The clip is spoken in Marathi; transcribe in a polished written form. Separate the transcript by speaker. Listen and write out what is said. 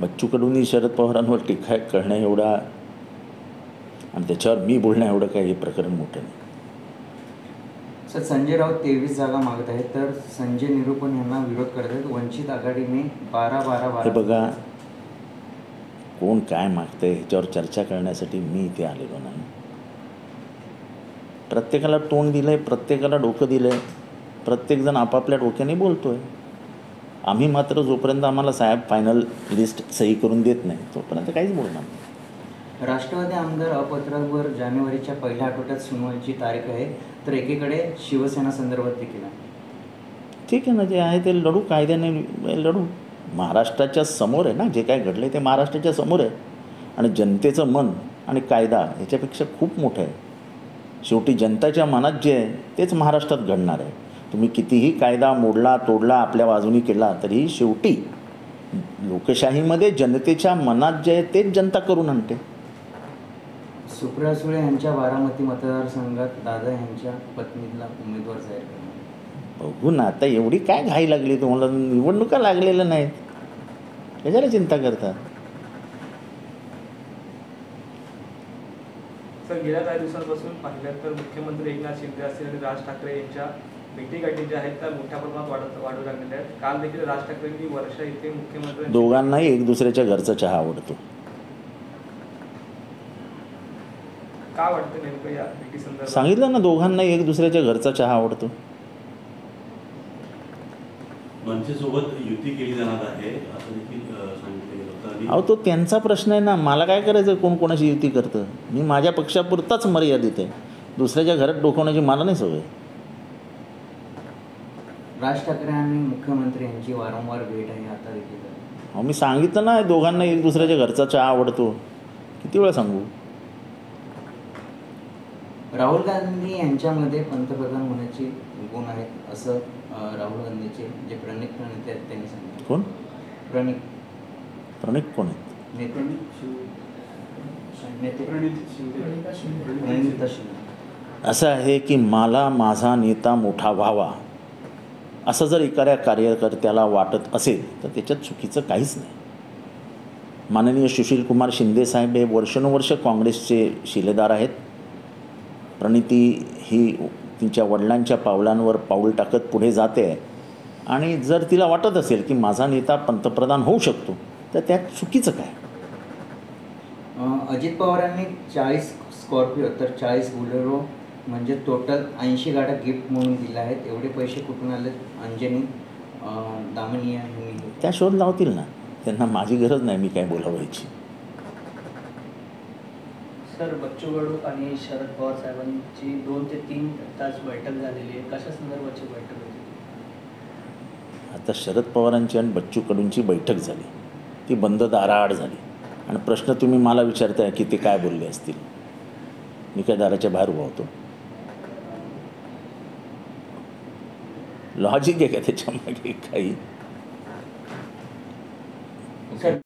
Speaker 1: बच्चू कडूंनी शरद पवारांवर टीका करणं एवढा आणि त्याच्यावर मी बोलणं एवढं काय हे प्रकरण मोठं नाही.
Speaker 2: सर, संजय राऊत 23 जागा मागत आहेत, तर संजय निरुपम यांना विरोध करत आहेत. वंचित आघाडीने 12-12-12.
Speaker 1: हे बघा, कोण काय मागतंय ह्याच्यावर चर्चा करण्यासाठी मी इथे आलेलो नाही. प्रत्येकाला तोंड दिलं आहे, प्रत्येकाला डोकं दिलं आहे, प्रत्येकजण आपापल्या डोक्याने बोलतो आहे. आम्ही मात्र जोपर्यंत आम्हाला साहेब फायनल लिस्ट सही करून देत नाही तोपर्यंत काहीच बोलणार नाही.
Speaker 2: राष्ट्रवादी आमदार अपत्रावर जानेवारीच्या पहिल्या आठवड्यात सुनावणीची तारीख आहे, तर एकीकडे शिवसेना संदर्भात देखील आहे. ठीक
Speaker 1: आहे ना, जे आहे ते लढू, कायद्याने लढू. महाराष्ट्राच्या समोर आहे ना, जे काय घडलं ते महाराष्ट्राच्या समोर आहे आणि जनतेचं मन आणि कायदा ह्याच्यापेक्षा खूप मोठं आहे. शेवटी जनताच्या मनात जे आहे तेच महाराष्ट्रात घडणार आहे. तुम्ही कितीही कायदा मोडला तोडला आपल्या बाजूनी केला तरीही शेवटी लोकशाहीमध्ये जनतेच्या मनात जे आहे तेच जनता करून आणते.
Speaker 2: सुप्रिया सुळे यांच्या बारामती मतदारसंघात दादा यांच्या पत्नीला उमेदवार जाहीर करणार.
Speaker 1: बघू ना, आता एवढी काय घाई लागली तुम्हाला? निवडणुका लागलेल्या नाहीत, कशाला चिंता करता?
Speaker 3: सर, गेल्या काही दिवसांपासून पाहिलं तर मुख्यमंत्री एकनाथ शिंदे असतील आणि राज ठाकरे यांच्या भेटीगाठी ज्या आहेत त्या मोठ्या प्रमाणात वाढू लागलेल्या आहेत. काल देखील राज ठाकरेंनी वर्षा इथे मुख्यमंत्री
Speaker 1: दोघांनाही एक दुसऱ्याच्या घरचा चहा आवडतो.
Speaker 3: काय वाटतं नेमकं या भेटी संदर्भात?
Speaker 1: सांगितलं ना, दोघांनाही एक दुसऱ्याच्या घरचा चहा आवडतो.
Speaker 4: मनसेसोबत युती केली जाणार आहे असं देखील सांगितलं गेलं होतं.
Speaker 1: अहो, तो त्यांचा प्रश्न आहे ना, मला काय करायचं कोण कोणाची युती करतं? मी माझ्या पक्षापुरताच मर्यादित आहे. दुसऱ्याच्या घरात डोकवण्याची मला नाही सवय.
Speaker 2: राज ठाकरे आणि मुख्यमंत्री यांची वारंवार भेट आहे आता देखील.
Speaker 1: अहो, मी सांगितलं ना, दोघांना एक दुसऱ्याच्या घरचा चहा आवडतो. किती वेळा सांगू?
Speaker 2: राहुल गांधी यांच्यामध्ये पंतप्रधान होण्याचे गुण आहेत असं राहुल गांधीचे जे प्रणित नेते आहेत त्यांनी सांगितलं.
Speaker 1: कोण?
Speaker 2: प्रणित
Speaker 1: कोण आहेत?
Speaker 2: नेते
Speaker 1: असं आहे की मला माझा नेता मोठा व्हावा असं जर एखाद्या कार्यकर्त्याला वाटत असेल तर त्याच्यात चुकीचं काहीच नाही. माननीय सुशीलकुमार शिंदे साहेब हे वर्षानुवर्ष काँग्रेसचे शिलेदार आहेत. प्रणिती ही तिच्या वडिलांच्या पावलांवर पाऊल टाकत पुढे जाते आहे आणि जर तिला वाटत असेल की माझा नेता पंतप्रधान होऊ शकतो तर त्यात चुकीचं काय?
Speaker 2: अजित पवारांनी 40 स्कॉर्पिओ तर 40 बुलेरो म्हणजे टोटल 80 गाड्या गिफ्ट म्हणून दिल्या आहेत. एवढे पैसे कुठून आले? अंजनी दामनिया यांनी.
Speaker 1: त्या शोध लावतील ना, त्यांना माझी गरज नाही मी काय बोलावायची.
Speaker 5: सर, बच्चू कडू आणि शरद पवार साहेबांची 2 ते 3 तास बैठक झालेली आहे. कशा संदर्भाची बैठक होती?
Speaker 1: आता शरद पवारांची आणि बच्चू कडूंची बैठक झाली, ती बंद दाराआड झाली आणि प्रश्न तुम्ही मला विचारताय की ते काय बोलले असतील. मी काय दाराच्या बाहेर उभा होतो? लॉजिक आहे का त्याच्यामागे काही?